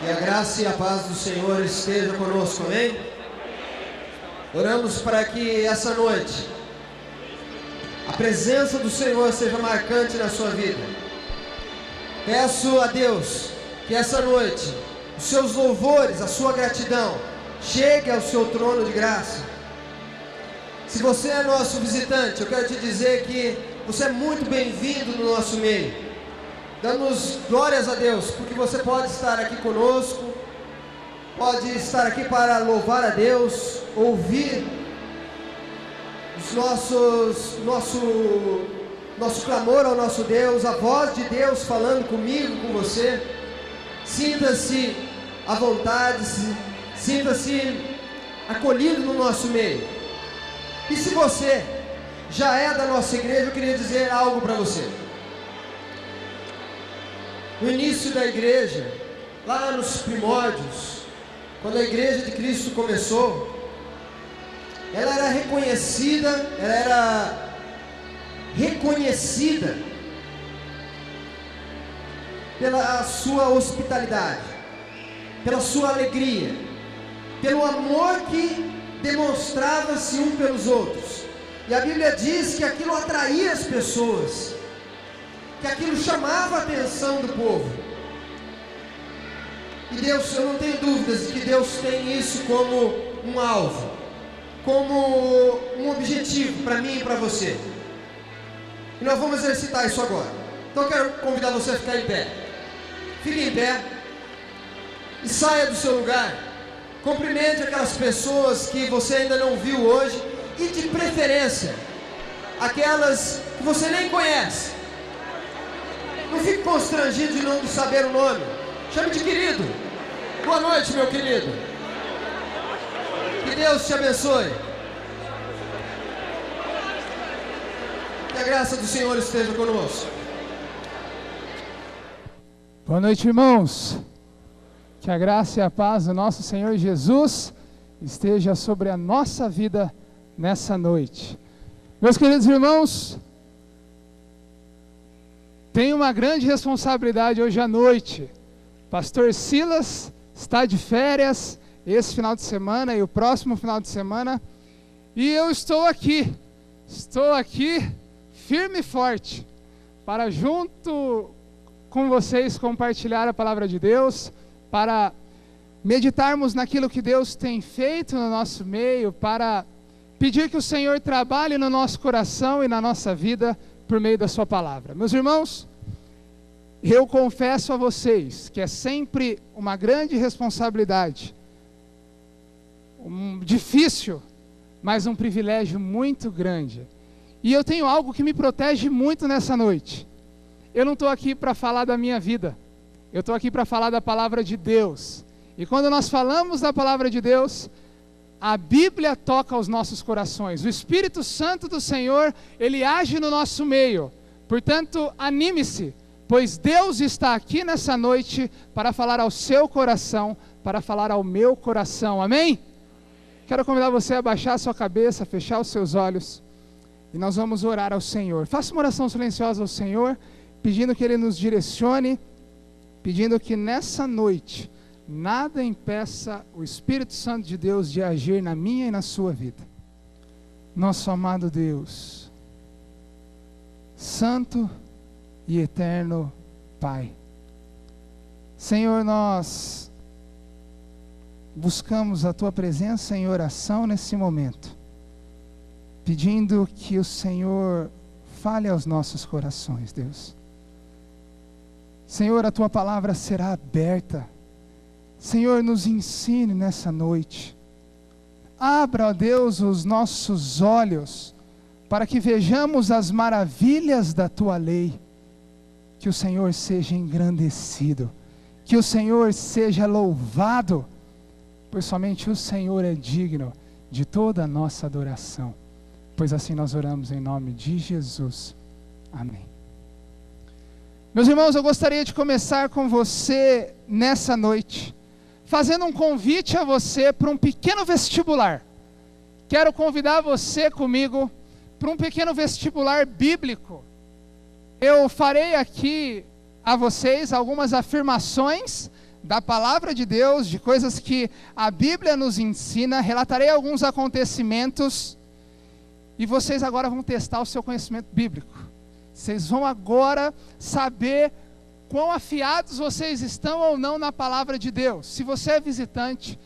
Que a graça e a paz do Senhor esteja conosco, amém? Oramos para que essa noite a presença do Senhor seja marcante na sua vida. Peço a Deus que essa noite os seus louvores, a sua gratidão chegue ao seu trono de graça. Se você é nosso visitante, eu quero te dizer que você é muito bem-vindo no nosso meio. Damos glórias a Deus, porque você pode estar aqui conosco, pode estar aqui para louvar a Deus, ouvir nosso clamor ao nosso Deus, a voz de Deus falando comigo, com você. Sinta-se à vontade, sinta-se acolhido no nosso meio. E se você já é da nossa igreja, eu queria dizer algo para você. No início da igreja, lá nos primórdios, quando a igreja de Cristo começou, ela era reconhecida pela sua hospitalidade, pela sua alegria, pelo amor que demonstrava-se um pelos outros. E a Bíblia diz que aquilo atraía as pessoas, que aquilo chamava a atenção do povo. E Deus, eu não tenho dúvidas de que Deus tem isso como um alvo, como um objetivo para mim e para você. E nós vamos exercitar isso agora. Então eu quero convidar você a ficar em pé. Fique em pé e saia do seu lugar. Cumprimente aquelas pessoas que você ainda não viu hoje, e de preferência aquelas que você nem conhece. Não fique constrangido de não saber o nome. Chame de querido. Boa noite, meu querido. Que Deus te abençoe. Que a graça do Senhor esteja conosco. Boa noite, irmãos. Que a graça e a paz do nosso Senhor Jesus esteja sobre a nossa vida nessa noite. Meus queridos irmãos, tenho uma grande responsabilidade hoje à noite. Pastor Silas está de férias esse final de semana e o próximo final de semana, e eu estou aqui firme e forte para, junto com vocês, compartilhar a palavra de Deus, para meditarmos naquilo que Deus tem feito no nosso meio, para pedir que o Senhor trabalhe no nosso coração e na nossa vida por meio da sua palavra. Meus irmãos, eu confesso a vocês que é sempre uma grande responsabilidade, difícil, mas um privilégio muito grande. E eu tenho algo que me protege muito nessa noite. Eu não estou aqui para falar da minha vida, eu estou aqui para falar da palavra de Deus. E quando nós falamos da palavra de Deus, a Bíblia toca aos nossos corações. O Espírito Santo do Senhor, Ele age no nosso meio. Portanto, anime-se, pois Deus está aqui nessa noite para falar ao seu coração, para falar ao meu coração. Amém? Quero convidar você a baixar a sua cabeça, fechar os seus olhos, e nós vamos orar ao Senhor. Faça uma oração silenciosa ao Senhor, pedindo que Ele nos direcione, pedindo que nessa noite nada impeça o Espírito Santo de Deus de agir na minha e na sua vida. Nosso amado Deus, Santo e Eterno Pai, Senhor, nós buscamos a Tua presença em oração nesse momento, pedindo que o Senhor fale aos nossos corações, Deus. Senhor, a Tua palavra será aberta. Senhor, nos ensine nessa noite. Abra, ó Deus, os nossos olhos, para que vejamos as maravilhas da Tua lei. Que o Senhor seja engrandecido Que o Senhor seja louvado, pois somente o Senhor é digno de toda a nossa adoração. Pois assim nós oramos em nome de Jesus. Amém. Meus irmãos, eu gostaria de começar com você nessa noite, fazendo um convite a você para um pequeno vestibular. Quero convidar você comigo para um pequeno vestibular bíblico. Eu farei aqui a vocês algumas afirmações da palavra de Deus, de coisas que a Bíblia nos ensina, relatarei alguns acontecimentos, e vocês agora vão testar o seu conhecimento bíblico. Vocês vão agora saber quão afiados vocês estão ou não na palavra de Deus. Se você é visitante,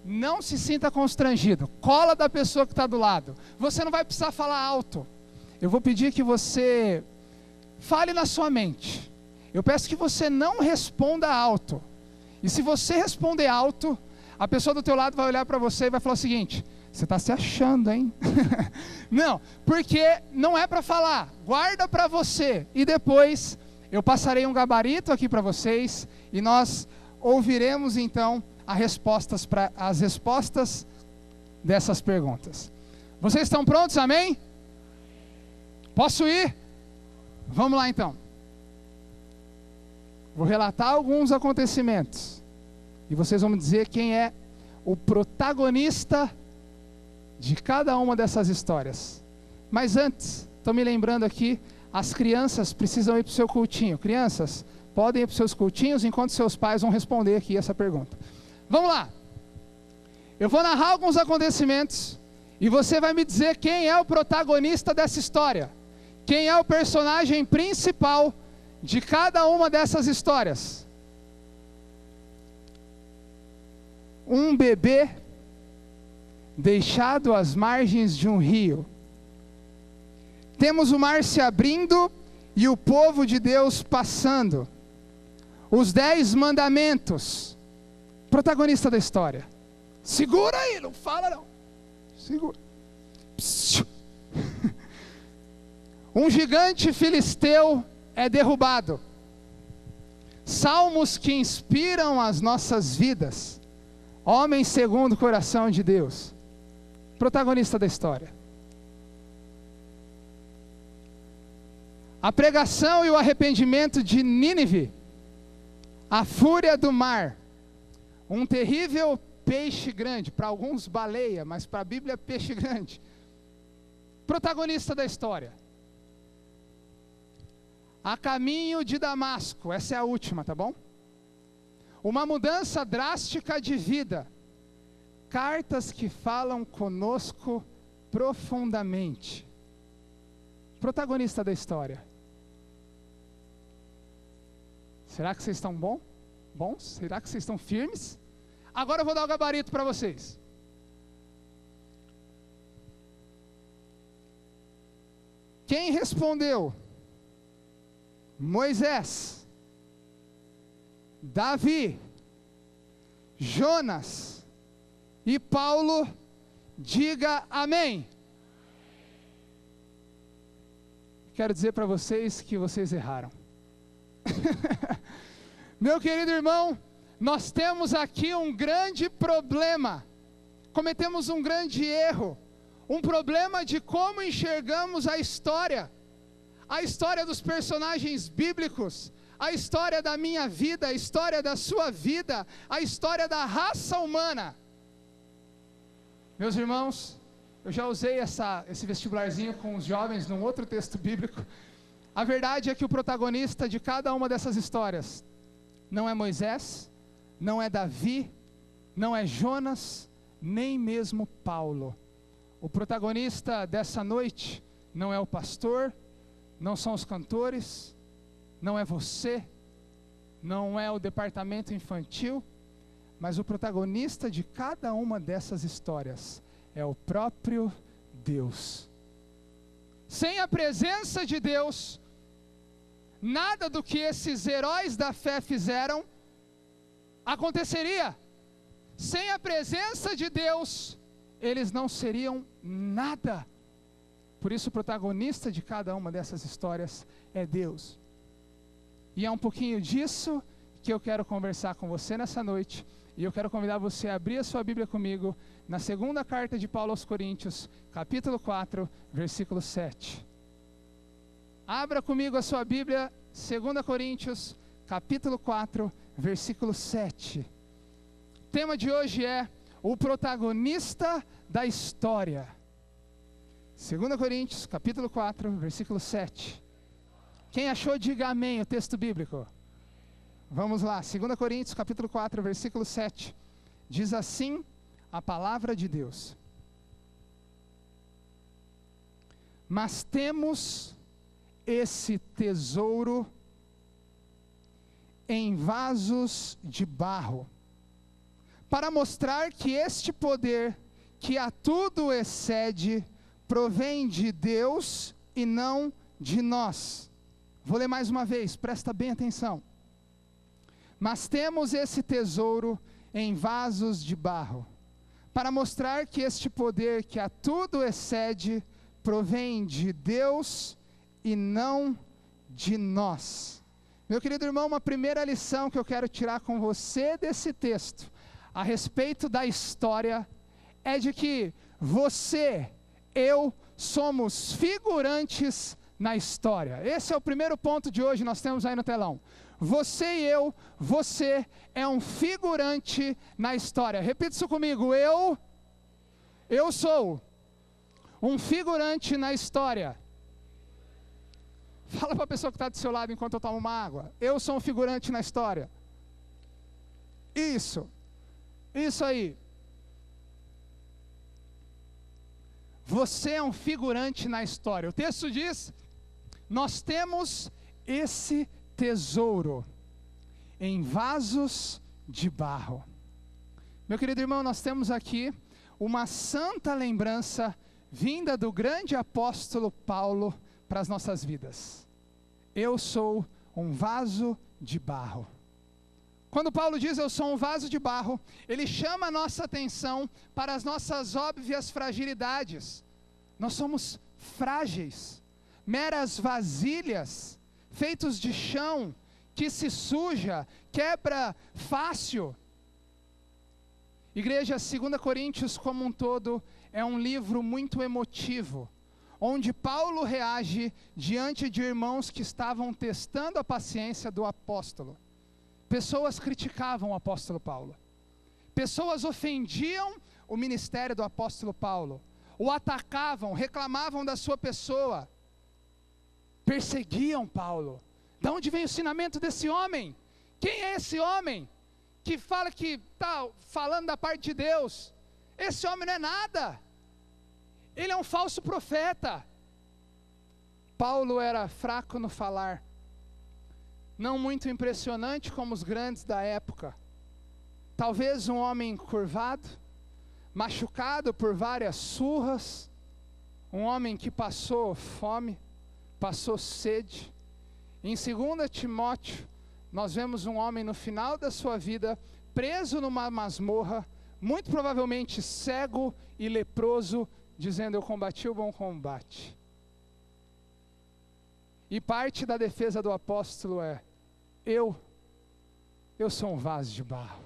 não se sinta constrangido, cola da pessoa que está do lado. Você não vai precisar falar alto. Eu vou pedir que você fale na sua mente. Eu peço que você não responda alto. E se você responder alto, a pessoa do teu lado vai olhar para você e vai falar o seguinte: você está se achando, hein? Não, porque não é para falar. Guarda para você. E depois eu passarei um gabarito aqui para vocês e nós ouviremos então as respostas dessas perguntas. Vocês estão prontos, amém? Posso ir? Vamos lá então. Vou relatar alguns acontecimentos e vocês vão me dizer quem é o protagonista de cada uma dessas histórias. Mas antes, estou me lembrando aqui, as crianças precisam ir para o seu cultinho. Crianças, podem ir para os seus cultinhos enquanto seus pais vão responder aqui essa pergunta. Vamos lá. Eu vou narrar alguns acontecimentos e você vai me dizer quem é o protagonista dessa história. Quem é o personagem principal de cada uma dessas histórias. Um bebê deixado às margens de um rio. Temos o mar se abrindo e o povo de Deus passando. Os 10 mandamentos. Protagonista da história. Segura aí, não fala não. Segura. Um gigante filisteu é derrubado. Salmos que inspiram as nossas vidas. Homem segundo o coração de Deus. Protagonista da história. A pregação e o arrependimento de Nínive. A fúria do mar. Um terrível peixe grande. Para alguns baleia, mas para a Bíblia peixe grande. Protagonista da história. A caminho de Damasco, essa é a última, tá bom? Uma mudança drástica de vida. Cartas que falam conosco profundamente. Protagonista da história. Será que vocês estão bons? Será que vocês estão firmes? Agora eu vou dar o gabarito para vocês. Quem respondeu? Moisés, Davi, Jonas e Paulo, diga amém. Quero dizer para vocês que vocês erraram. Meu querido irmão, nós temos aqui um grande problema. Cometemos um grande erro. Um problema de como enxergamos a história dos personagens bíblicos, a história da minha vida, a história da sua vida, a história da raça humana. Meus irmãos, eu já usei esse vestibularzinho com os jovens num outro texto bíblico. A verdade é que o protagonista de cada uma dessas histórias não é Moisés, não é Davi, não é Jonas, nem mesmo Paulo. O protagonista dessa noite não é o pastor, não são os cantores, não é você, não é o departamento infantil, mas o protagonista de cada uma dessas histórias é o próprio Deus. Sem a presença de Deus, nada do que esses heróis da fé fizeram aconteceria. Sem a presença de Deus, eles não seriam nada. Por isso o protagonista de cada uma dessas histórias é Deus. E é um pouquinho disso que eu quero conversar com você nessa noite. E eu quero convidar você a abrir a sua Bíblia comigo na segunda carta de Paulo aos Coríntios, capítulo 4, versículo 7. Abra comigo a sua Bíblia, 2 Coríntios, capítulo 4, versículo 7. O tema de hoje é o protagonista da história. 2 Coríntios, capítulo 4, versículo 7. Quem achou, diga amém, o texto bíblico. Vamos lá, 2 Coríntios, capítulo 4, versículo 7. Diz assim a palavra de Deus: mas temos esse tesouro em vasos de barro, para mostrar que este poder, que a tudo excede, provém de Deus e não de nós. Vou ler mais uma vez, presta bem atenção. Mas temos esse tesouro em vasos de barro, para mostrar que este poder, que a tudo excede, provém de Deus e não de nós. Meu querido irmão, uma primeira lição que eu quero tirar com você desse texto, a respeito da história, é de que você, eu, somos figurantes na história. Esse é o primeiro ponto de hoje, nós temos aí no telão. Você e eu, você é um figurante na história. Repita isso comigo, eu sou um figurante na história. Fala para a pessoa que está do seu lado enquanto eu tomo uma água. Eu sou um figurante na história. Isso aí. Você é um figurante na história. O texto diz: nós temos esse tesouro em vasos de barro. Meu querido irmão, nós temos aqui uma santa lembrança vinda do grande apóstolo Paulo para as nossas vidas. Eu sou um vaso de barro. Quando Paulo diz eu sou um vaso de barro, ele chama a nossa atenção para as nossas óbvias fragilidades. Nós somos frágeis, meras vasilhas, feitos de chão, que se suja, quebra fácil. Igreja, 2 Coríntios como um todo é um livro muito emotivo, onde Paulo reage diante de irmãos que estavam testando a paciência do apóstolo. Pessoas criticavam o apóstolo Paulo, pessoas ofendiam o ministério do apóstolo Paulo, o atacavam, reclamavam da sua pessoa, perseguiam Paulo. De onde vem o ensinamento desse homem? Quem é esse homem que fala que está falando da parte de Deus? Esse homem não é nada, ele é um falso profeta. Paulo era fraco no falar, não muito impressionante como os grandes da época. Talvez um homem curvado, machucado por várias surras, um homem que passou fome, passou sede. Em 2 Timóteo, nós vemos um homem no final da sua vida, preso numa masmorra, muito provavelmente cego e leproso, dizendo: eu combati o bom combate. E parte da defesa do apóstolo é: eu sou um vaso de barro.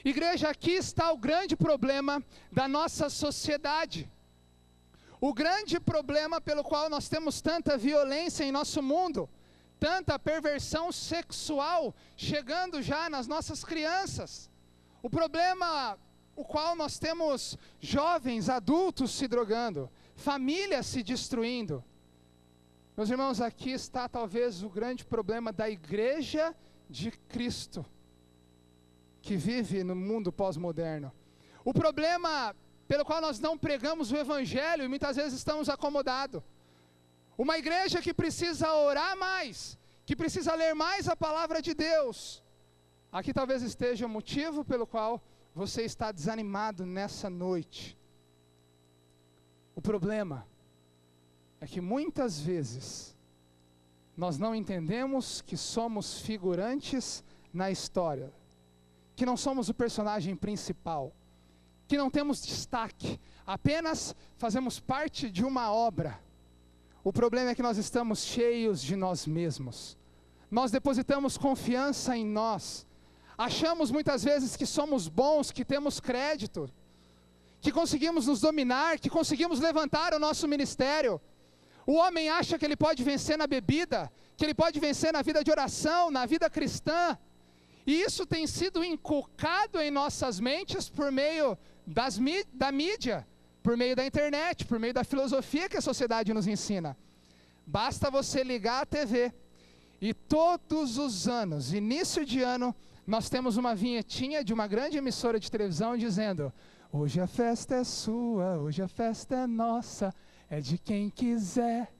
Igreja, aqui está o grande problema da nossa sociedade. O grande problema pelo qual nós temos tanta violência em nosso mundo, tanta perversão sexual chegando já nas nossas crianças. O problema o qual nós temos jovens, adultos se drogando, famílias se destruindo. Meus irmãos, aqui está talvez o grande problema da igreja de Cristo, que vive no mundo pós-moderno. O problema pelo qual nós não pregamos o evangelho e muitas vezes estamos acomodados. Uma igreja que precisa orar mais, que precisa ler mais a palavra de Deus. Aqui talvez esteja o motivo pelo qual você está desanimado nessa noite. O problema é que muitas vezes nós não entendemos que somos figurantes na história, que não somos o personagem principal, que não temos destaque, apenas fazemos parte de uma obra. O problema é que nós estamos cheios de nós mesmos. nós depositamos confiança em nós. Achamos muitas vezes que somos bons, que temos crédito, que conseguimos nos dominar, que conseguimos levantar o nosso ministério. O homem acha que ele pode vencer na bebida, que ele pode vencer na vida de oração, na vida cristã. E isso tem sido inculcado em nossas mentes por meio da mídia, por meio da internet, por meio da filosofia que a sociedade nos ensina. Basta você ligar a TV e todos os anos, início de ano, nós temos uma vinhetinha de uma grande emissora de televisão dizendo: hoje a festa é sua, hoje a festa é nossa, é de quem quiser,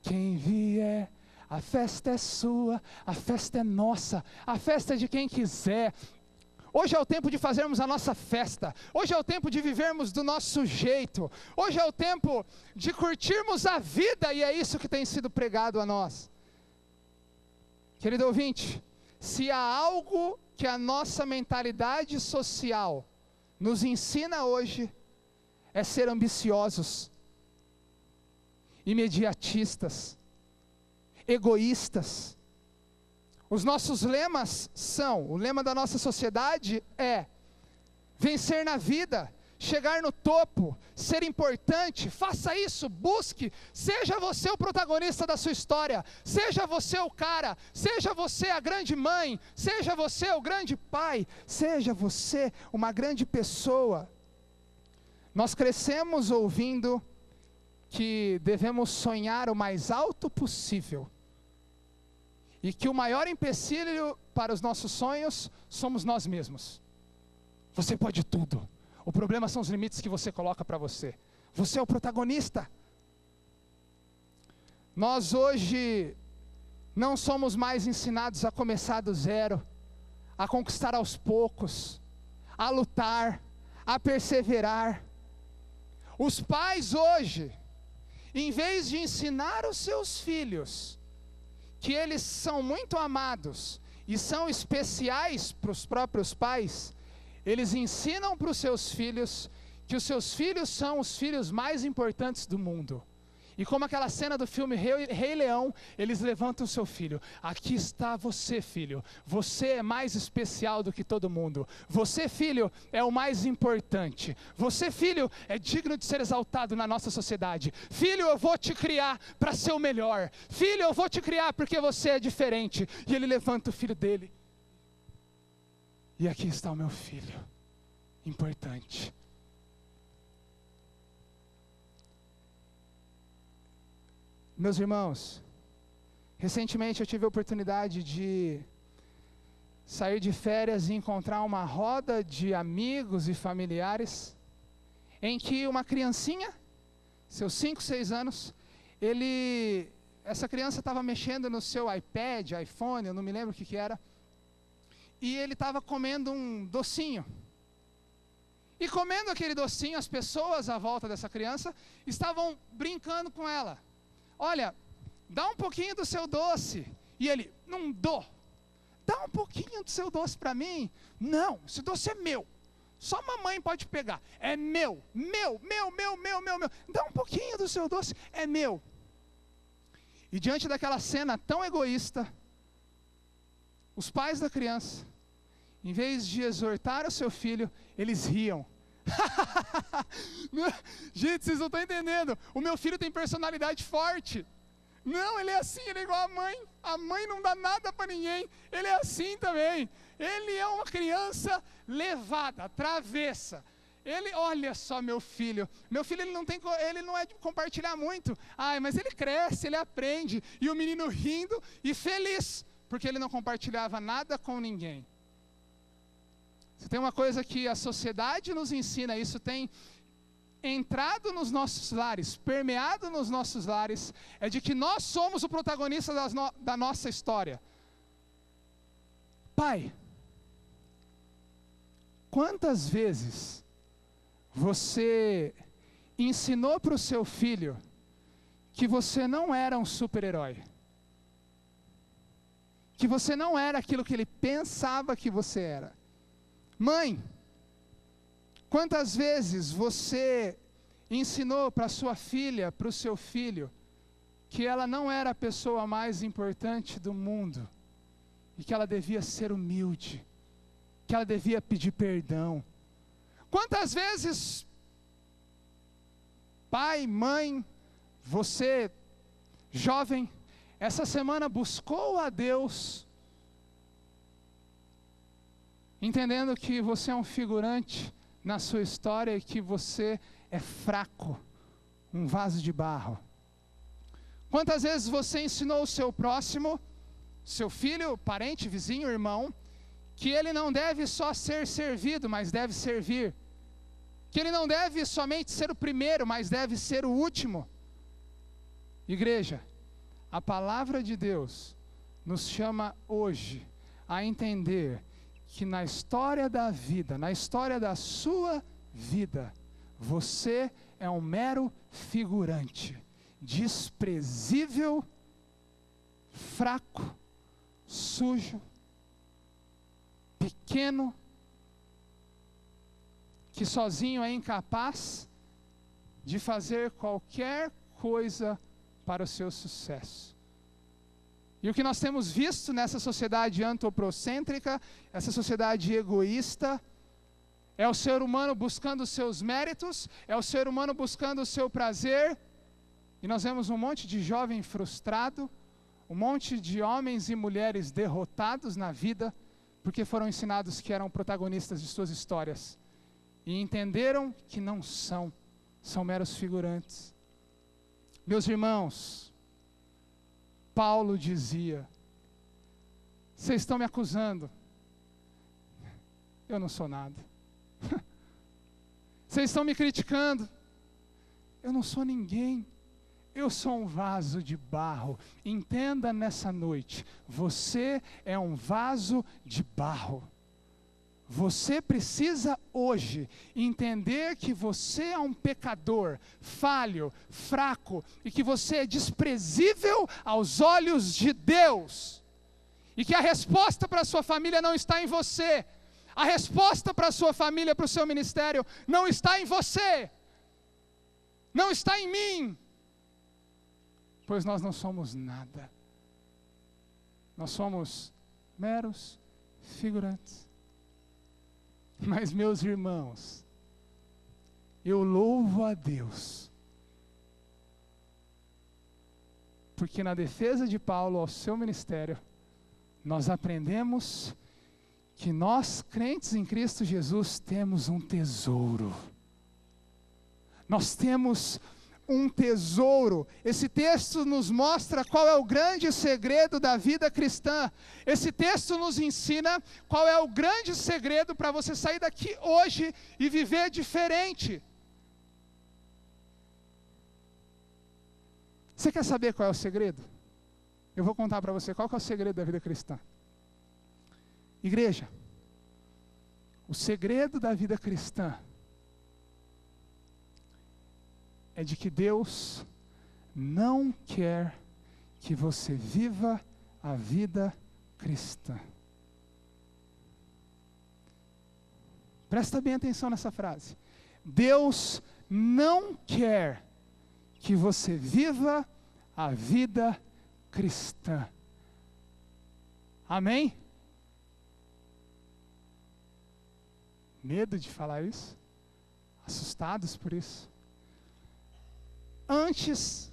quem vier. A festa é sua, a festa é nossa, a festa é de quem quiser. Hoje é o tempo de fazermos a nossa festa. Hoje é o tempo de vivermos do nosso jeito. Hoje é o tempo de curtirmos a vida, e é isso que tem sido pregado a nós. Querido ouvinte, se há algo que a nossa mentalidade social nos ensina hoje, é ser ambiciosos, imediatistas, egoístas. Os nossos lemas são, o lema da nossa sociedade é vencer na vida, chegar no topo, ser importante. Faça isso, busque, seja você o protagonista da sua história, seja você o cara, seja você a grande mãe, seja você o grande pai, seja você uma grande pessoa. Nós crescemos ouvindo que devemos sonhar o mais alto possível, e que o maior empecilho para os nossos sonhos somos nós mesmos. Você pode tudo, o problema são os limites que você coloca para você. Você é o protagonista. Nós hoje não somos mais ensinados a começar do zero, a conquistar aos poucos, a lutar, a perseverar. Os pais hoje, em vez de ensinar os seus filhos que eles são muito amados e são especiais para os próprios pais, eles ensinam para os seus filhos que os seus filhos são os filhos mais importantes do mundo. E como aquela cena do filme Rei Leão, eles levantam o seu filho. Aqui está você, filho. Você é mais especial do que todo mundo. Você, filho, é o mais importante. Você, filho, é digno de ser exaltado na nossa sociedade. Filho, eu vou te criar para ser o melhor. Filho, eu vou te criar porque você é diferente. E ele levanta o filho dele. E aqui está o meu filho, importante. Meus irmãos, recentemente eu tive a oportunidade de sair de férias e encontrar uma roda de amigos e familiares, em que uma criancinha, seus 5, 6 anos, essa criança estava mexendo no seu iPad, iPhone, eu não me lembro o que era, e ele estava comendo um docinho. E comendo aquele docinho, as pessoas à volta dessa criança estavam brincando com ela. Olha, dá um pouquinho do seu doce. E ele, não dou. Dá um pouquinho do seu doce para mim. Não, esse doce é meu. Só mamãe pode pegar. É meu. Dá um pouquinho do seu doce, é meu. E diante daquela cena tão egoísta, os pais da criança, em vez de exortar o seu filho, eles riam. Gente, vocês não estão entendendo. O meu filho tem personalidade forte. Não, ele é assim, ele é igual a mãe. A mãe não dá nada para ninguém. Ele é assim também. Ele é uma criança levada, travessa. Ele, olha só meu filho. Meu filho ele não é de compartilhar muito. Ai, mas ele cresce, ele aprende. E o menino rindo e feliz, porque ele não compartilhava nada com ninguém. Se tem uma coisa que a sociedade nos ensina, isso tem entrado nos nossos lares, permeado nos nossos lares, é de que nós somos o protagonista da nossa história. Pai, quantas vezes você ensinou para o seu filho que você não era um super-herói? Que você não era aquilo que ele pensava que você era? Mãe, quantas vezes você ensinou para sua filha, para o seu filho, que ela não era a pessoa mais importante do mundo? e que ela devia ser humilde, que ela devia pedir perdão. Quantas vezes, pai, mãe, você, jovem, essa semana buscou a Deus, entendendo que você é um figurante na sua história e que você é fraco, um vaso de barro? Quantas vezes você ensinou o seu próximo, seu filho, parente, vizinho, irmão, que ele não deve só ser servido, mas deve servir, que ele não deve somente ser o primeiro, mas deve ser o último? Igreja, a palavra de Deus nos chama hoje a entender que na história da vida, na história da sua vida, você é um mero figurante, desprezível, fraco, sujo, pequeno, que sozinho é incapaz de fazer qualquer coisa para o seu sucesso. E o que nós temos visto nessa sociedade antropocêntrica, essa sociedade egoísta, é o ser humano buscando os seus méritos, é o ser humano buscando o seu prazer, e nós vemos um monte de jovem frustrado, um monte de homens e mulheres derrotados na vida, porque foram ensinados que eram protagonistas de suas histórias, e entenderam que não são meros figurantes. Meus irmãos, Paulo dizia: vocês estão me acusando, eu não sou nada. Vocês estão me criticando, eu não sou ninguém, eu sou um vaso de barro. Entenda nessa noite, você é um vaso de barro. Você precisa hoje entender que você é um pecador, falho, fraco, e que você é desprezível aos olhos de Deus, e que a resposta para a sua família não está em você, a resposta para a sua família, para o seu ministério, não está em você, não está em mim, pois nós não somos nada, nós somos meros figurantes. Mas, meus irmãos, eu louvo a Deus, porque na defesa de Paulo ao seu ministério, nós aprendemos que nós, crentes em Cristo Jesus, temos um tesouro. Nós temos um tesouro. Esse texto nos mostra qual é o grande segredo da vida cristã. Esse texto nos ensina qual é o grande segredo para você sair daqui hoje e viver diferente. Você quer saber qual é o segredo? Eu vou contar para você qual que é o segredo da vida cristã. Igreja, o segredo da vida cristã é de que Deus não quer que você viva a vida cristã. Presta bem atenção nessa frase. Deus não quer que você viva a vida cristã. Amém? Medo de falar isso? Assustados por isso? Antes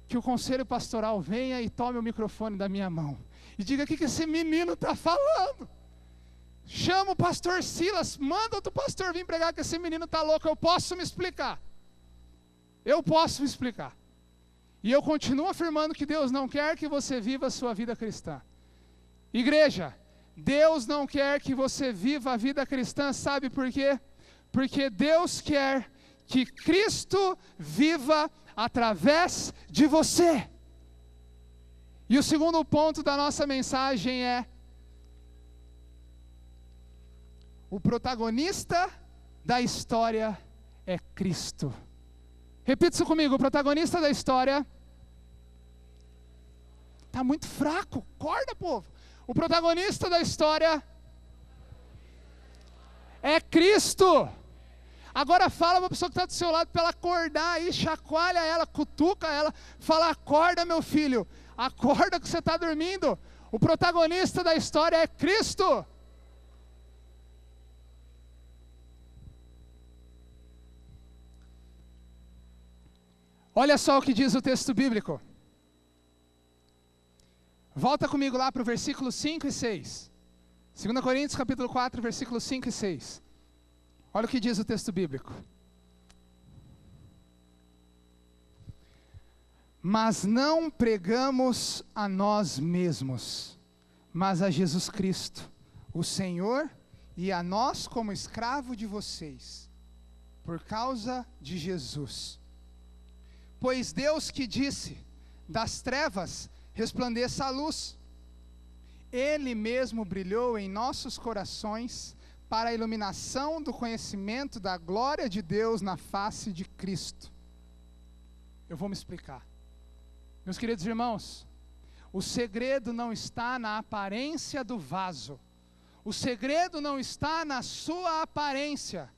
que o conselho pastoral venha e tome o microfone da minha mão e diga: o que esse menino está falando? Chama o pastor Silas, manda outro pastor vir pregar que esse menino está louco. Eu posso me explicar. Eu posso me explicar. E eu continuo afirmando que Deus não quer que você viva a sua vida cristã. Igreja, Deus não quer que você viva a vida cristã, sabe por quê? Porque Deus quer que Cristo viva através de você. E o segundo ponto da nossa mensagem é: o protagonista da história é Cristo. Repita isso comigo: o protagonista da história está muito fraco, acorda, povo. O protagonista da história é Cristo. Agora fala para a pessoa que está do seu lado para ela acordar aí, chacoalha ela, cutuca ela, fala: acorda, meu filho, acorda que você está dormindo. O protagonista da história é Cristo. Olha só o que diz o texto bíblico. Volta comigo lá para o versículo 5 e 6. 2 Coríntios capítulo 4, versículos 5 e 6. Olha o que diz o texto bíblico. Mas não pregamos a nós mesmos, mas a Jesus Cristo, o Senhor, e a nós como escravo de vocês, por causa de Jesus. Pois Deus que disse, das trevas resplandeça a luz, Ele mesmo brilhou em nossos corações para a iluminação do conhecimento da glória de Deus na face de Cristo. Eu vou me explicar. Meus queridos irmãos, o segredo não está na aparência do vaso, o segredo não está na sua aparência,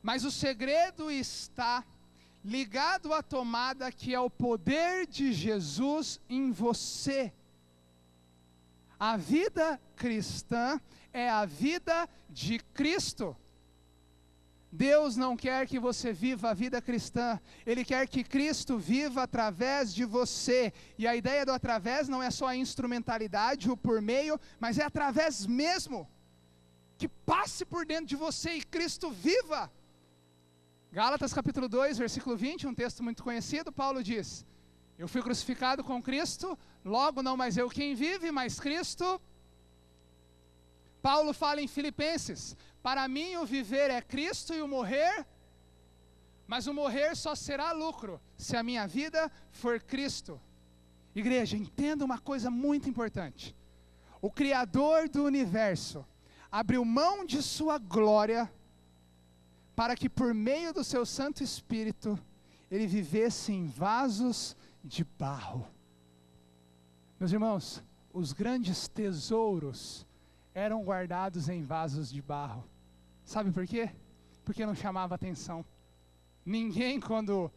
mas o segredo está ligado à tomada que é o poder de Jesus em você. A vida cristã é a vida de Cristo. Deus não quer que você viva a vida cristã, Ele quer que Cristo viva através de você. E a ideia do através não é só a instrumentalidade, o por meio, mas é através mesmo, que passe por dentro de você e Cristo viva. Gálatas capítulo 2, versículo 20, um texto muito conhecido, Paulo diz: eu fui crucificado com Cristo, logo não mais eu quem vive, mas Cristo. Paulo fala em Filipenses: para mim o viver é Cristo e o morrer, mas o morrer só será lucro, se a minha vida for Cristo. Igreja, entenda uma coisa muito importante: o Criador do universo abriu mão de sua glória, para que por meio do seu Santo Espírito, Ele vivesse em vasos de barro. Meus irmãos, os grandes tesouros eram guardados em vasos de barro. Sabe por quê? Porque não chamava atenção. Ninguém, quando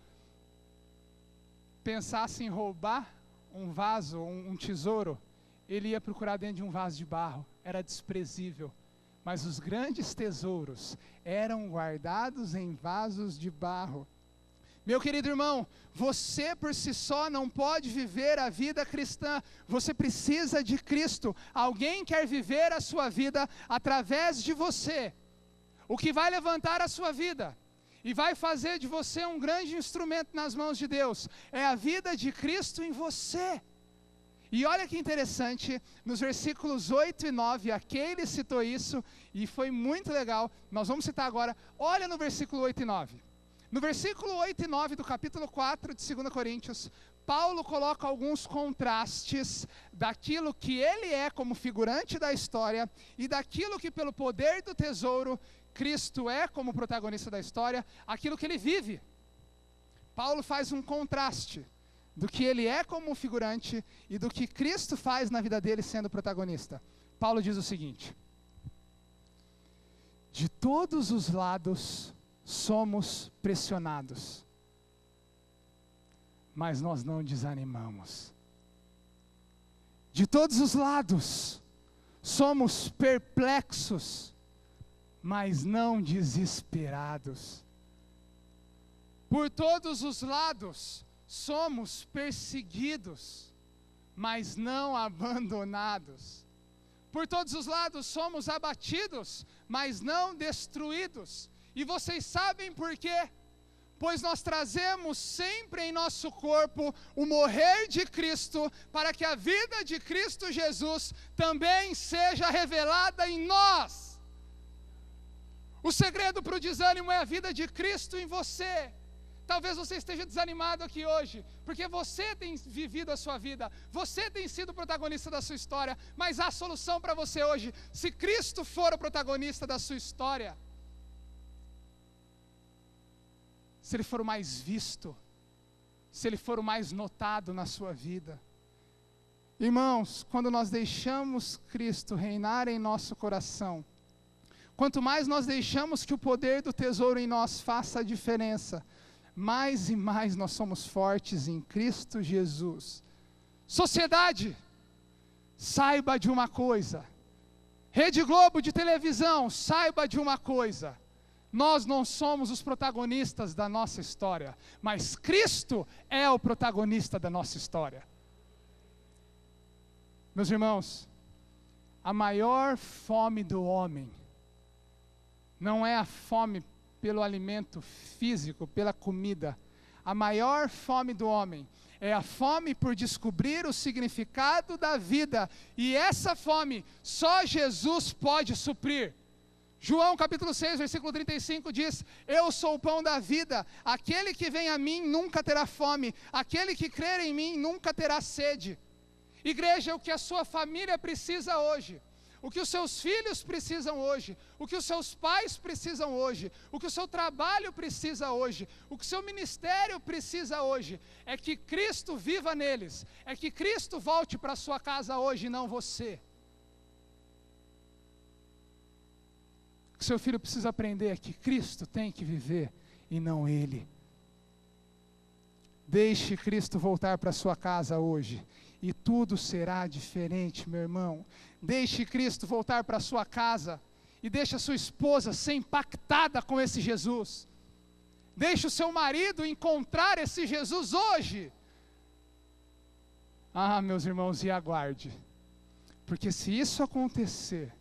pensasse em roubar um vaso, um tesouro, ele ia procurar dentro de um vaso de barro. Era desprezível. Mas os grandes tesouros eram guardados em vasos de barro. Meu querido irmão, você por si só não pode viver a vida cristã. Você precisa de Cristo. Alguém quer viver a sua vida através de você. O que vai levantar a sua vida e vai fazer de você um grande instrumento nas mãos de Deus é a vida de Cristo em você. E olha que interessante, nos versículos 8 e 9, a Keile citou isso, e foi muito legal. Nós vamos citar agora. Olha no versículo 8 e 9. No versículo 8 e 9 do capítulo 4 de 2 Coríntios, Paulo coloca alguns contrastes daquilo que ele é como figurante da história e daquilo que pelo poder do tesouro Cristo é como protagonista da história, aquilo que ele vive. Paulo faz um contraste do que ele é como figurante e do que Cristo faz na vida dele sendo protagonista. Paulo diz o seguinte: de todos os lados somos pressionados, mas nós não desanimamos. De todos os lados somos perplexos, mas não desesperados. Por todos os lados somos perseguidos, mas não abandonados. Por todos os lados somos abatidos, mas não destruídos. E vocês sabem por quê? Pois nós trazemos sempre em nosso corpo o morrer de Cristo, para que a vida de Cristo Jesus também seja revelada em nós. O segredo para o desânimo é a vida de Cristo em você. Talvez você esteja desanimado aqui hoje, porque você tem vivido a sua vida, você tem sido o protagonista da sua história, mas há solução para você hoje, se Cristo for o protagonista da sua história. Se Ele for o mais visto, se Ele for o mais notado na sua vida. Irmãos, quando nós deixamos Cristo reinar em nosso coração, quanto mais nós deixamos que o poder do tesouro em nós faça a diferença, mais e mais nós somos fortes em Cristo Jesus. Sociedade, saiba de uma coisa. Rede Globo de televisão, saiba de uma coisa. Nós não somos os protagonistas da nossa história, mas Cristo é o protagonista da nossa história. Meus irmãos, a maior fome do homem não é a fome pelo alimento físico, pela comida. A maior fome do homem é a fome por descobrir o significado da vida. E essa fome só Jesus pode suprir. João capítulo 6, versículo 35 diz: eu sou o pão da vida, aquele que vem a mim nunca terá fome, aquele que crer em mim nunca terá sede. Igreja, o que a sua família precisa hoje, o que os seus filhos precisam hoje, o que os seus pais precisam hoje, o que o seu trabalho precisa hoje, o que o seu ministério precisa hoje, é que Cristo viva neles, é que Cristo volte para a sua casa hoje, não você. O que seu filho precisa aprender é que Cristo tem que viver e não ele. Deixe Cristo voltar para a sua casa hoje e tudo será diferente, meu irmão. Deixe Cristo voltar para a sua casa e deixe a sua esposa ser impactada com esse Jesus. Deixe o seu marido encontrar esse Jesus hoje. Ah, meus irmãos, e aguarde, porque se isso acontecer,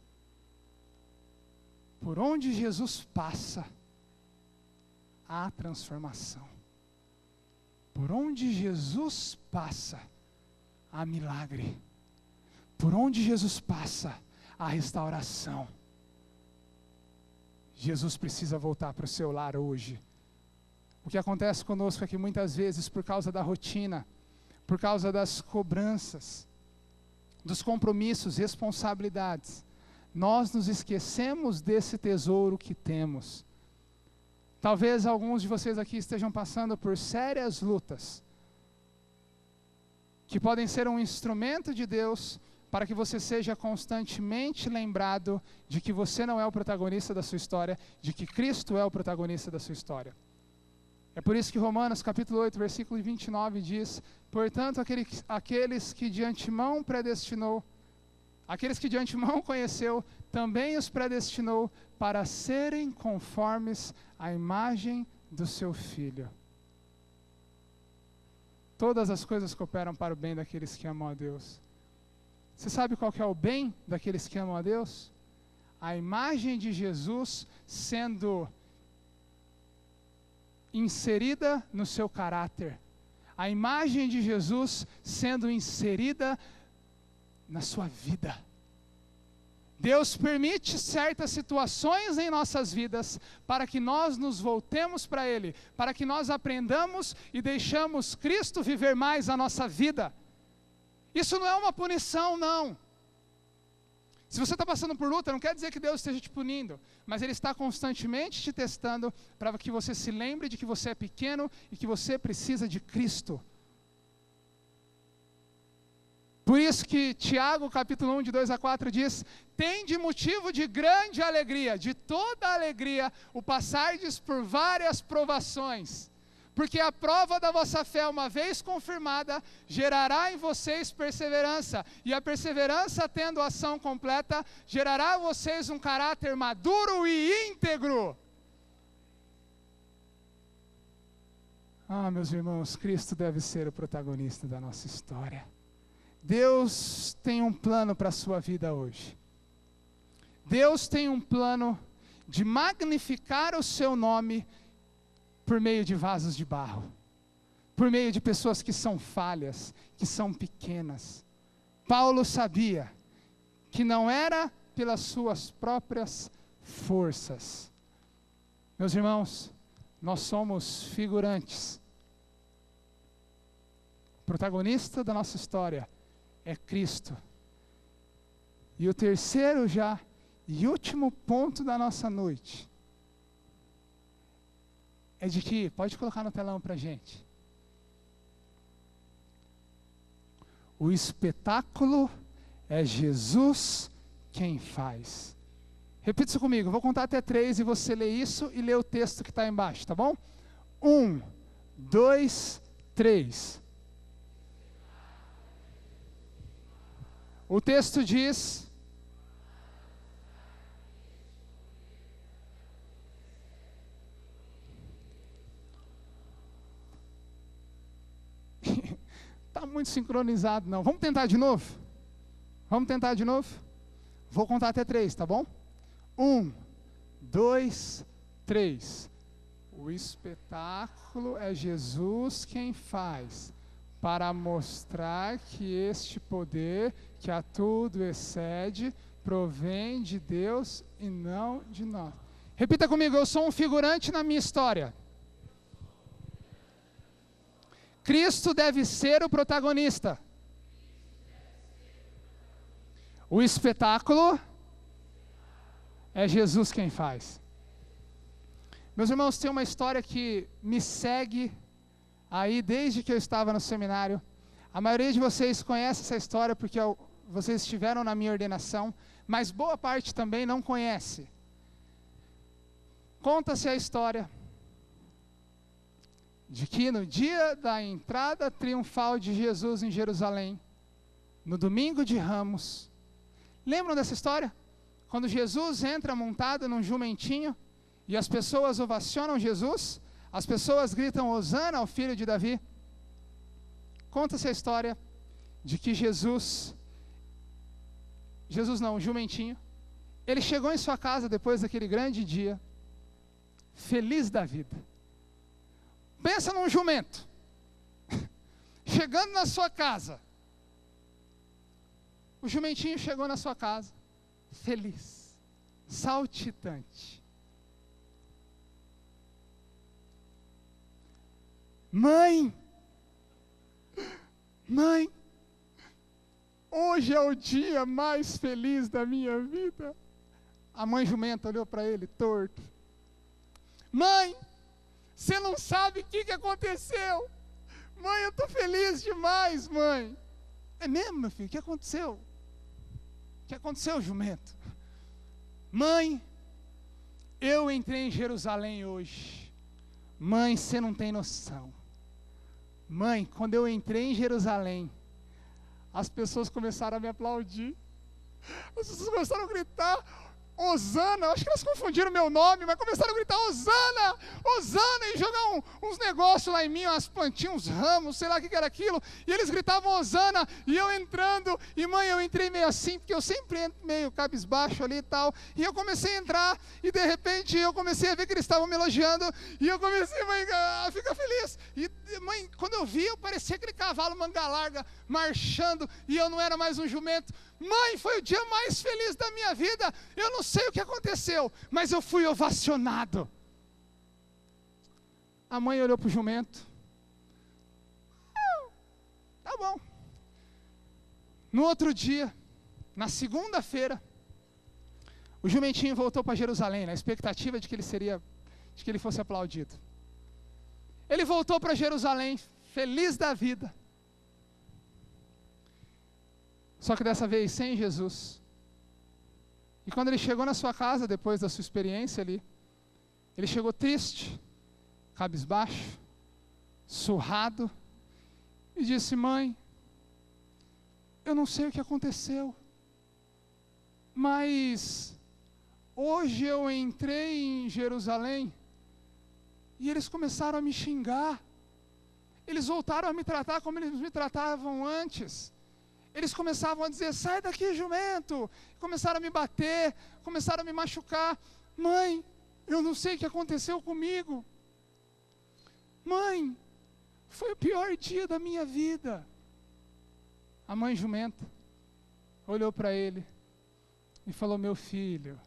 por onde Jesus passa, há transformação. Por onde Jesus passa, há milagre. Por onde Jesus passa, há restauração. Jesus precisa voltar para o seu lar hoje. O que acontece conosco é que muitas vezes, por causa da rotina, por causa das cobranças, dos compromissos, responsabilidades, nós nos esquecemos desse tesouro que temos. Talvez alguns de vocês aqui estejam passando por sérias lutas, que podem ser um instrumento de Deus para que você seja constantemente lembrado de que você não é o protagonista da sua história, de que Cristo é o protagonista da sua história. É por isso que Romanos capítulo 8, versículo 29 diz: portanto, aqueles que de antemão predestinou, aqueles que de antemão conheceu, também os predestinou para serem conformes à imagem do seu Filho. Todas as coisas cooperam para o bem daqueles que amam a Deus. Você sabe qual que é o bem daqueles que amam a Deus? A imagem de Jesus sendo inserida no seu caráter. A imagem de Jesus sendo inserida na sua vida. Deus permite certas situações em nossas vidas para que nós nos voltemos para Ele, para que nós aprendamos e deixamos Cristo viver mais a nossa vida. Isso não é uma punição, não. Se você está passando por luta, não quer dizer que Deus esteja te punindo, mas Ele está constantemente te testando para que você se lembre de que você é pequeno e que você precisa de Cristo. Por isso que Tiago, capítulo 1, de 2 a 4, diz: tende motivo de grande alegria, de toda alegria, o passardes por várias provações, porque a prova da vossa fé, uma vez confirmada, gerará em vocês perseverança, e a perseverança, tendo ação completa, gerará em vocês um caráter maduro e íntegro. Ah, meus irmãos, Cristo deve ser o protagonista da nossa história. Deus tem um plano para a sua vida hoje. Deus tem um plano de magnificar o seu nome por meio de vasos de barro, por meio de pessoas que são falhas, que são pequenas. Paulo sabia que não era pelas suas próprias forças. Meus irmãos, nós somos figurantes. O protagonista da nossa história é Cristo. E o terceiro já e último ponto da nossa noite é de que, pode colocar no telão para a gente, o espetáculo é Jesus quem faz. Repita isso comigo, vou contar até 3 e você lê isso e lê o texto que está embaixo, tá bom? 1, 2, 3. O texto diz: está muito sincronizado, não. Vamos tentar de novo? Vamos tentar de novo? Vou contar até 3, tá bom? 1, 2, 3. O espetáculo é Jesus quem faz, para mostrar que este poder, que a tudo excede, provém de Deus e não de nós. Repita comigo: eu sou um figurante na minha história. Cristo deve ser o protagonista. O espetáculo é Jesus quem faz. Meus irmãos, tem uma história que me segue aí desde que eu estava no seminário. A maioria de vocês conhece essa história porque vocês estiveram na minha ordenação, mas boa parte também não conhece. Conta-se a história de que no dia da entrada triunfal de Jesus em Jerusalém, no domingo de Ramos, lembram dessa história? Quando Jesus entra montado num jumentinho e as pessoas ovacionam Jesus, as pessoas gritam Hosana ao filho de Davi. Conta-se a história de que o jumentinho, ele chegou em sua casa depois daquele grande dia, feliz da vida. Pensa num jumento, chegando na sua casa. O jumentinho chegou na sua casa, feliz, saltitante. Mãe, hoje é o dia mais feliz da minha vida. A mãe jumenta olhou para ele torto. Mãe, você não sabe o que aconteceu. Mãe, eu estou feliz demais, mãe. É mesmo, meu filho? O que aconteceu? O que aconteceu, jumento? Mãe, eu entrei em Jerusalém hoje. Mãe, você não tem noção. Mãe, quando eu entrei em Jerusalém, as pessoas começaram a me aplaudir. As pessoas começaram a gritar Hosana, acho que elas confundiram meu nome, mas começaram a gritar Hosana, Hosana, e jogar uns negócios lá em mim, umas plantinhas, uns ramos, sei lá o que era aquilo, e eles gritavam Hosana, e eu entrando, e mãe, eu entrei meio assim, porque eu sempre entro meio cabisbaixo ali e tal, e eu comecei a entrar, e de repente eu comecei a ver que eles estavam me elogiando, e eu comecei, mãe, a ficar feliz, e mãe, quando eu vi, eu parecia aquele cavalo manga larga, marchando, e eu não era mais um jumento. Mãe, foi o dia mais feliz da minha vida. Eu não sei o que aconteceu, mas eu fui ovacionado. A mãe olhou para o jumento. Tá bom. No outro dia, na segunda-feira, o jumentinho voltou para Jerusalém, na expectativa de que ele fosse aplaudido. Ele voltou para Jerusalém, feliz da vida. Só que dessa vez sem Jesus. E quando ele chegou na sua casa, depois da sua experiência ali, ele chegou triste, cabisbaixo, surrado, e disse: mãe, eu não sei o que aconteceu, mas hoje eu entrei em Jerusalém e eles começaram a me xingar. Eles voltaram a me tratar como eles me tratavam antes. Eles começavam a dizer: sai daqui, jumento. Começaram a me bater, começaram a me machucar. Mãe, eu não sei o que aconteceu comigo. Mãe, foi o pior dia da minha vida. A mãe jumenta olhou para ele e falou: meu filho,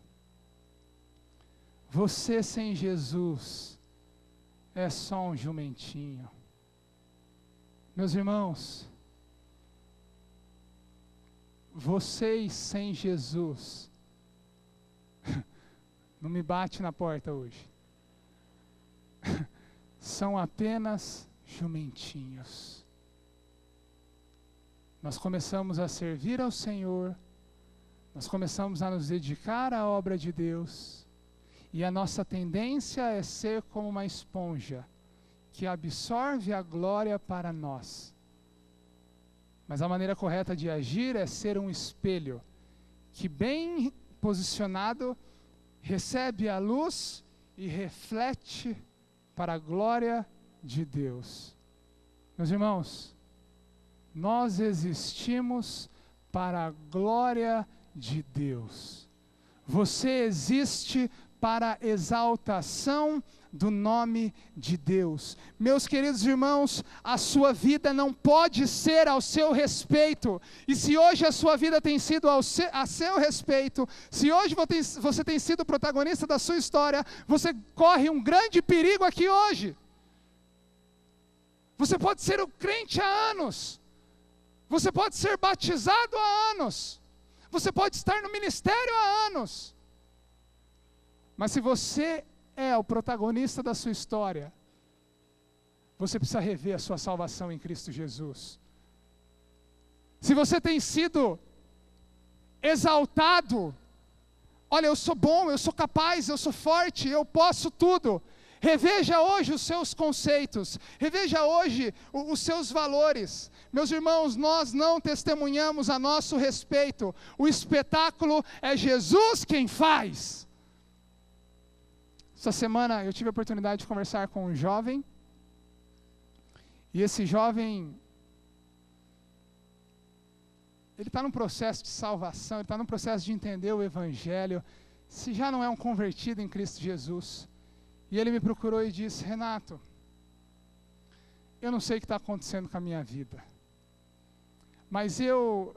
você sem Jesus é só um jumentinho. Meus irmãos, vocês sem Jesus, não me bate na porta hoje, são apenas jumentinhos. Nós começamos a servir ao Senhor, nós começamos a nos dedicar à obra de Deus, e a nossa tendência é ser como uma esponja, que absorve a glória para nós. Mas a maneira correta de agir é ser um espelho que, bem posicionado, recebe a luz e reflete para a glória de Deus. Meus irmãos, nós existimos para a glória de Deus. Você existe para a exaltação do nome de Deus. Meus queridos irmãos, a sua vida não pode ser ao seu respeito. E se hoje a sua vida tem sido a seu respeito, se hoje você tem sido o protagonista da sua história, você corre um grande perigo aqui hoje. Você pode ser o crente há anos. Você pode ser batizado há anos. Você pode estar no ministério há anos. Mas se você é o protagonista da sua história, você precisa rever a sua salvação em Cristo Jesus. Se você tem sido exaltado, olha, eu sou bom, eu sou capaz, eu sou forte, eu posso tudo. Reveja hoje os seus conceitos, reveja hoje os seus valores. Meus irmãos, nós não testemunhamos a nosso respeito. O espetáculo é Jesus quem faz. Essa semana eu tive a oportunidade de conversar com um jovem, e esse jovem, ele está num processo de salvação, ele está num processo de entender o Evangelho, se já não é um convertido em Cristo Jesus. E ele me procurou e disse: Renato, eu não sei o que está acontecendo com a minha vida, mas eu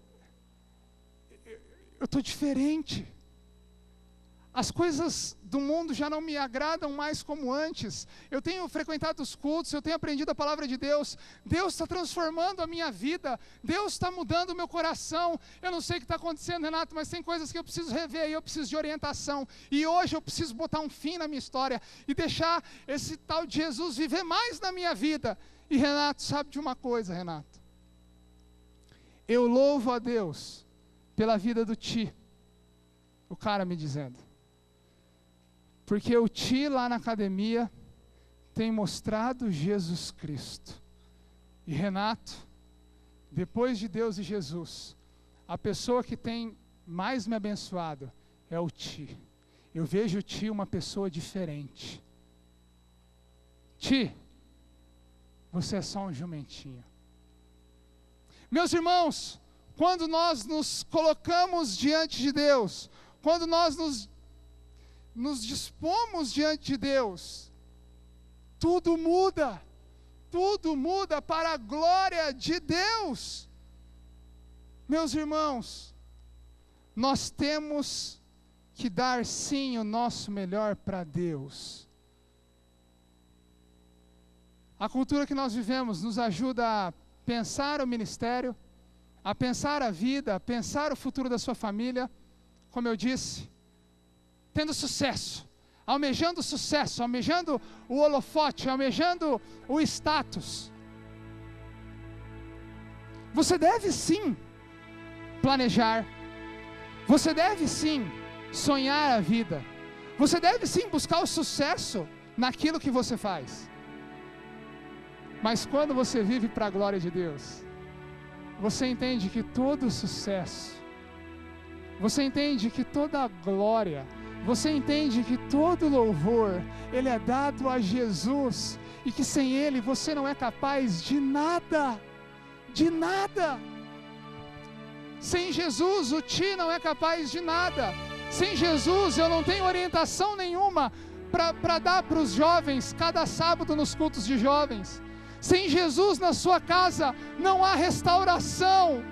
estou diferente. As coisas do mundo já não me agradam mais como antes. Eu tenho frequentado os cultos, eu tenho aprendido a palavra de Deus. Deus está transformando a minha vida. Deus está mudando o meu coração. Eu não sei o que está acontecendo, Renato, mas tem coisas que eu preciso rever e eu preciso de orientação. E hoje eu preciso botar um fim na minha história e deixar esse tal de Jesus viver mais na minha vida. E Renato, sabe de uma coisa, Renato? Eu louvo a Deus pela vida do Ti. O cara me dizendo. Porque o Ti lá na academia tem mostrado Jesus Cristo. E Renato, depois de Deus e Jesus, a pessoa que tem mais me abençoado é o Ti. Eu vejo o Ti uma pessoa diferente. Ti, você é só um jumentinho. Meus irmãos, quando nós nos colocamos diante de Deus, quando nós nos dispomos diante de Deus, tudo muda para a glória de Deus. Meus irmãos, nós temos que dar sim o nosso melhor para Deus. A cultura que nós vivemos nos ajuda a pensar o ministério, a pensar a vida, a pensar o futuro da sua família, como eu disse, tendo sucesso, almejando o holofote, almejando o status. Você deve sim planejar, você deve sim sonhar a vida, você deve sim buscar o sucesso naquilo que você faz. Mas quando você vive para a glória de Deus, você entende que todo sucesso, você entende que toda glória, você entende que todo louvor, ele é dado a Jesus, e que sem Ele você não é capaz de nada, de nada. Sem Jesus o Ti não é capaz de nada. Sem Jesus eu não tenho orientação nenhuma para dar para os jovens, cada sábado nos cultos de jovens. Sem Jesus na sua casa não há restauração.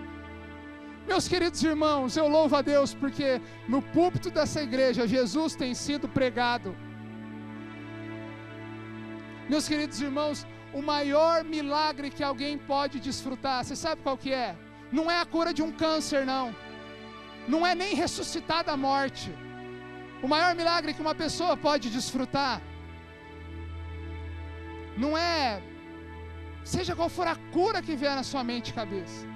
Meus queridos irmãos, eu louvo a Deus porque no púlpito dessa igreja Jesus tem sido pregado. Meus queridos irmãos, o maior milagre que alguém pode desfrutar, você sabe qual que é? Não é a cura de um câncer, não. Não é nem ressuscitar da morte. O maior milagre que uma pessoa pode desfrutar não é, seja qual for a cura que vier na sua mente e cabeça.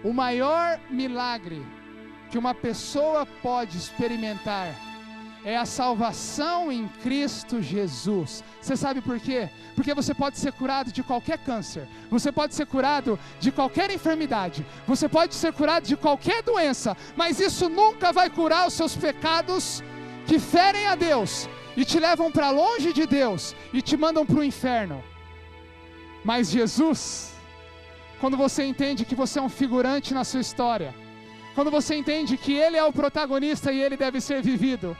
O maior milagre que uma pessoa pode experimentar é a salvação em Cristo Jesus. Você sabe por quê? Porque você pode ser curado de qualquer câncer, você pode ser curado de qualquer enfermidade, você pode ser curado de qualquer doença, mas isso nunca vai curar os seus pecados que ferem a Deus e te levam para longe de Deus e te mandam para o inferno. Mas Jesus, quando você entende que você é um figurante na sua história, quando você entende que Ele é o protagonista e Ele deve ser vivido,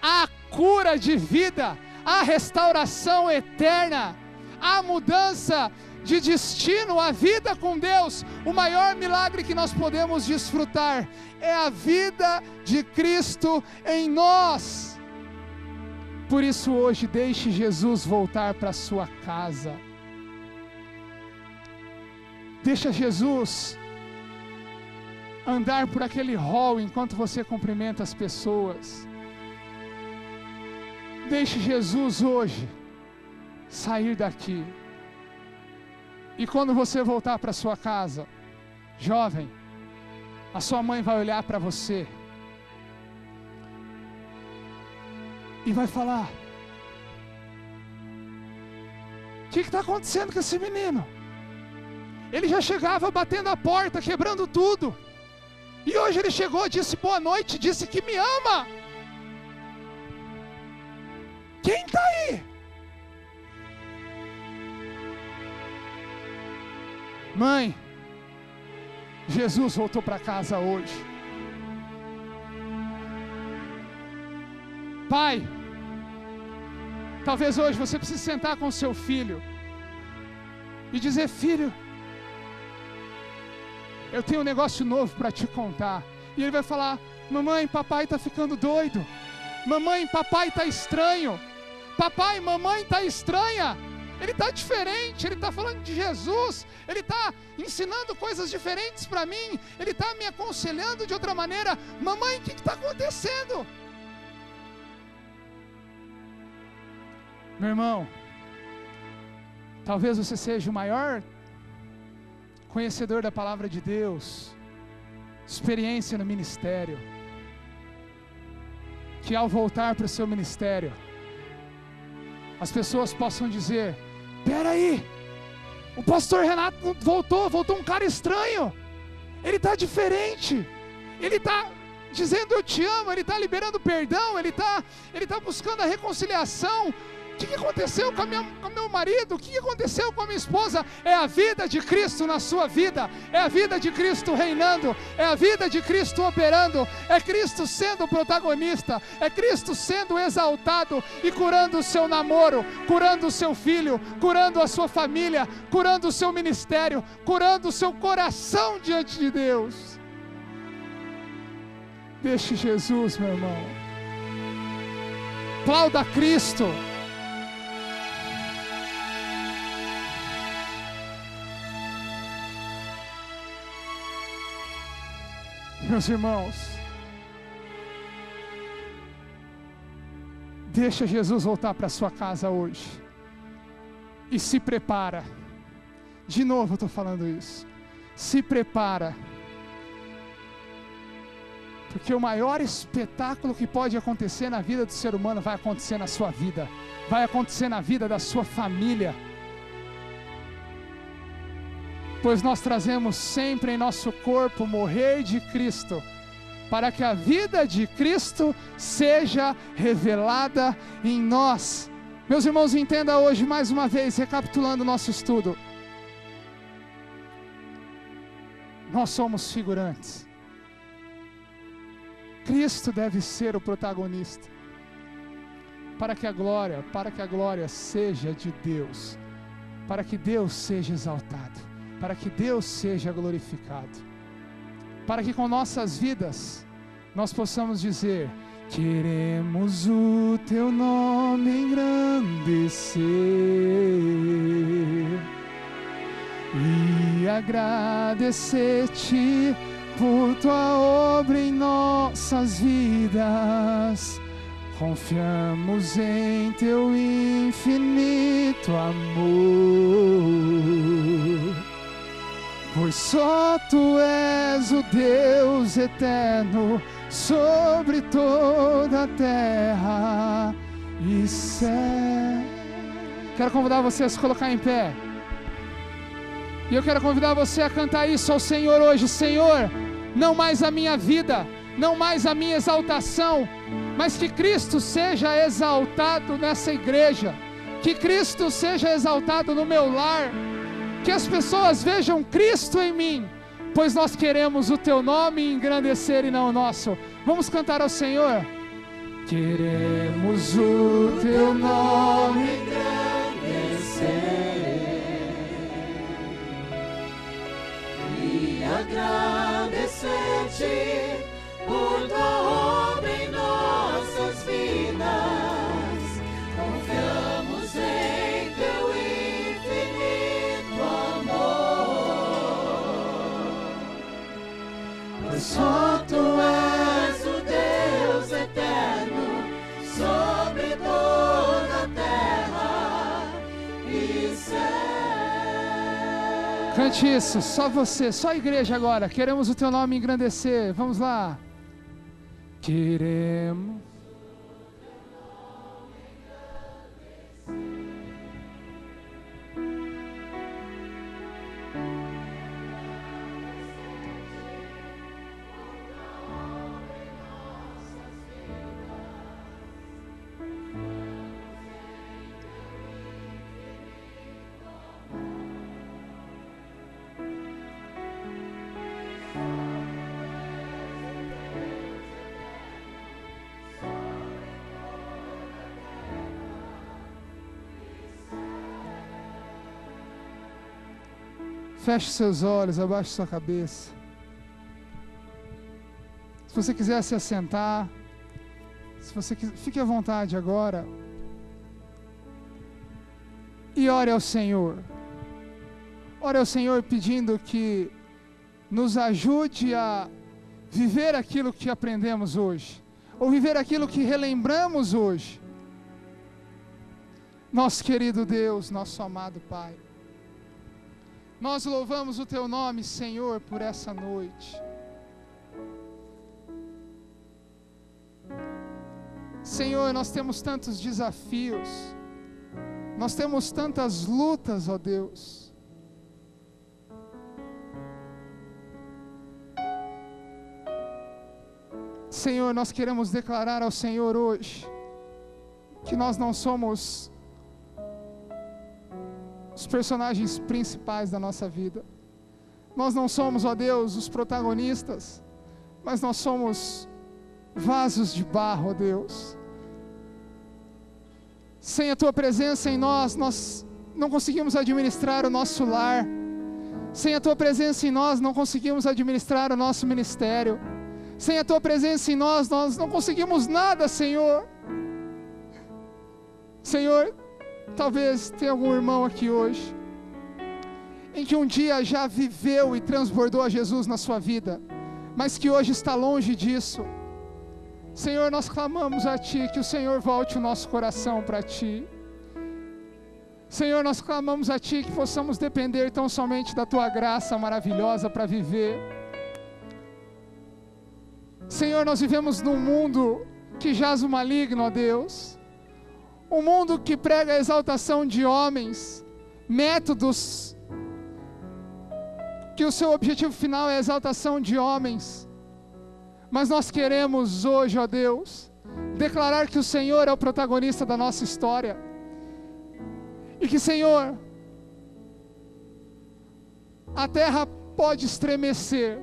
a cura de vida, a restauração eterna, a mudança de destino, a vida com Deus, o maior milagre que nós podemos desfrutar é a vida de Cristo em nós. Por isso hoje deixe Jesus voltar para sua casa. Deixa Jesus andar por aquele hall enquanto você cumprimenta as pessoas. Deixe Jesus hoje sair daqui. E quando você voltar para sua casa, jovem, a sua mãe vai olhar para você e vai falar: o que está acontecendo com esse menino? Ele já chegava batendo a porta, quebrando tudo, e hoje ele chegou, disse boa noite, disse que me ama. Quem está aí? Mãe, Jesus voltou para casa hoje. Pai, talvez hoje você precise sentar com seu filho e dizer: filho, eu tenho um negócio novo para te contar. E ele vai falar: mamãe, papai está ficando doido. Mamãe, papai está estranho. Papai, mamãe está estranha. Ele está diferente, ele está falando de Jesus, ele está ensinando coisas diferentes para mim, ele está me aconselhando de outra maneira. Mamãe, o que está acontecendo? Meu irmão, talvez você seja o maior conhecedor da palavra de Deus, experiência no ministério, que ao voltar para o seu ministério, as pessoas possam dizer: peraí, o pastor Renato voltou um cara estranho, ele está diferente, ele está dizendo eu te amo, ele está liberando perdão, ele está buscando a reconciliação. O que aconteceu com meu marido? O que aconteceu com a minha esposa? É a vida de Cristo na sua vida, é a vida de Cristo reinando, é a vida de Cristo operando, é Cristo sendo o protagonista, é Cristo sendo exaltado e curando o seu namoro, curando o seu filho, curando a sua família, curando o seu ministério, curando o seu coração diante de Deus. Deixe Jesus, meu irmão. Aplauda Cristo. Meus irmãos, deixa Jesus voltar para sua casa hoje e se prepara. De novo eu estou falando isso. Se prepara, porque o maior espetáculo que pode acontecer na vida do ser humano vai acontecer na sua vida, vai acontecer na vida da sua família. Pois nós trazemos sempre em nosso corpo o morrer de Cristo, para que a vida de Cristo seja revelada em nós. Meus irmãos, entenda hoje mais uma vez, recapitulando o nosso estudo. Nós somos figurantes. Cristo deve ser o protagonista, para que a glória seja de Deus, para que Deus seja exaltado, para que Deus seja glorificado, para que com nossas vidas nós possamos dizer: queremos o teu nome engrandecer e agradecer-te por tua obra em nossas vidas. Confiamos em teu infinito amor, pois só tu és o Deus eterno, sobre toda a terra e céu. Quero convidar você a se colocar em pé. E eu quero convidar você a cantar isso ao Senhor hoje. Senhor, não mais a minha vida, não mais a minha exaltação, mas que Cristo seja exaltado nessa igreja, que Cristo seja exaltado no meu lar, que as pessoas vejam Cristo em mim, pois nós queremos o teu nome engrandecer e não o nosso. Vamos cantar ao Senhor. Queremos o teu nome engrandecer e agradecer-te por tua obra em nossas vidas. Confiamos em teu infinito amor, pois só tu és o Deus eterno sobre toda a terra e céu. Cante isso, só você, só a igreja agora. Queremos o teu nome engrandecer. Vamos lá. Queremos. Feche seus olhos, abaixe sua cabeça. Se você quiser se assentar, se você quiser, fique à vontade agora. E ore ao Senhor. Ore ao Senhor pedindo que nos ajude a viver aquilo que aprendemos hoje, ou viver aquilo que relembramos hoje. Nosso querido Deus, nosso amado Pai, nós louvamos o teu nome, Senhor, por essa noite. Senhor, nós temos tantos desafios, nós temos tantas lutas, ó Deus. Senhor, nós queremos declarar ao Senhor hoje que nós não somos os personagens principais da nossa vida. Nós não somos, ó Deus, os protagonistas, mas nós somos vasos de barro, ó Deus. Sem a tua presença em nós, nós não conseguimos administrar o nosso lar. Sem a tua presença em nós, não conseguimos administrar o nosso ministério. Sem a tua presença em nós, nós não conseguimos nada, Senhor. Senhor, talvez tenha algum irmão aqui hoje em que um dia já viveu e transbordou a Jesus na sua vida, mas que hoje está longe disso. Senhor, nós clamamos a Ti que o Senhor volte o nosso coração para Ti. Senhor, nós clamamos a Ti que possamos depender tão somente da Tua graça maravilhosa para viver. Senhor, nós vivemos num mundo que jaz o maligno, ó Deus. Um mundo que prega a exaltação de homens, métodos, que o seu objetivo final é a exaltação de homens. Mas nós queremos hoje, ó Deus, declarar que o Senhor é o protagonista da nossa história. E que, Senhor, a terra pode estremecer,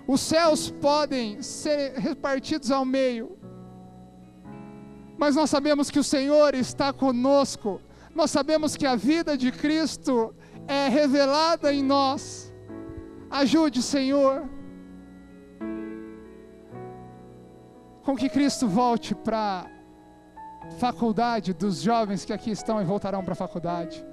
os céus podem ser repartidos ao meio, mas nós sabemos que o Senhor está conosco. Nós sabemos que a vida de Cristo é revelada em nós. Ajude, Senhor, com que Cristo volte para a faculdade dos jovens que aqui estão e voltarão para a faculdade.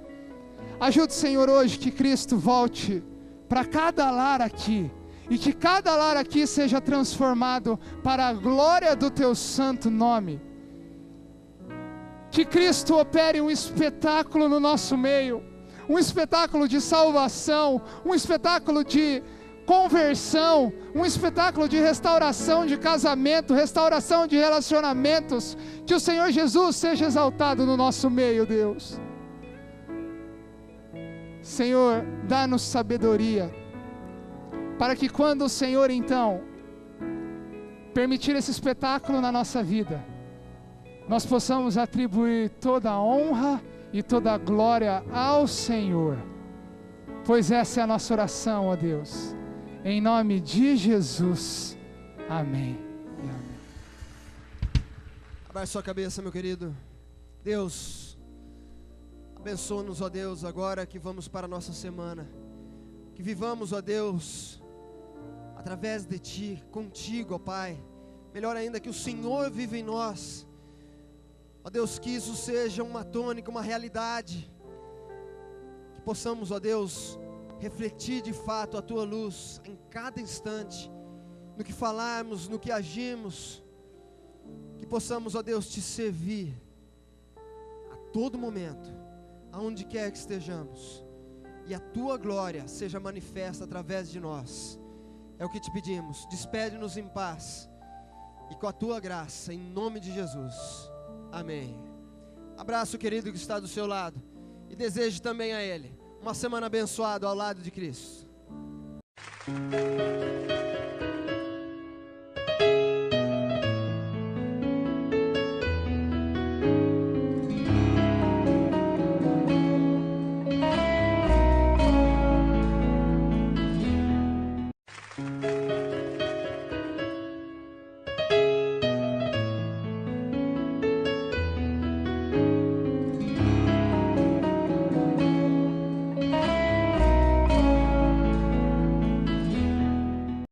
Ajude, Senhor, hoje que Cristo volte para cada lar aqui, e que cada lar aqui seja transformado para a glória do Teu santo nome. Que Cristo opere um espetáculo no nosso meio, um espetáculo de salvação, um espetáculo de conversão, um espetáculo de restauração de casamento, restauração de relacionamentos. Que o Senhor Jesus seja exaltado no nosso meio, Deus. Senhor, dá-nos sabedoria, para que quando o Senhor então permitir esse espetáculo na nossa vida, nós possamos atribuir toda a honra e toda a glória ao Senhor, pois essa é a nossa oração, ó Deus, em nome de Jesus, amém e amém. Abaixe sua cabeça, meu querido. Deus, abençoa-nos, ó Deus, agora que vamos para a nossa semana, que vivamos, ó Deus, através de Ti, contigo, ó Pai, melhor ainda, que o Senhor vive em nós, ó Deus, que isso seja uma tônica, uma realidade, que possamos, ó Deus, refletir de fato a Tua luz em cada instante, no que falarmos, no que agimos, que possamos, ó Deus, Te servir a todo momento, aonde quer que estejamos, e a Tua glória seja manifesta através de nós. É o que Te pedimos. Despede-nos em paz e com a Tua graça, em nome de Jesus, amém. Abraço o querido que está do seu lado e desejo também a ele uma semana abençoada ao lado de Cristo.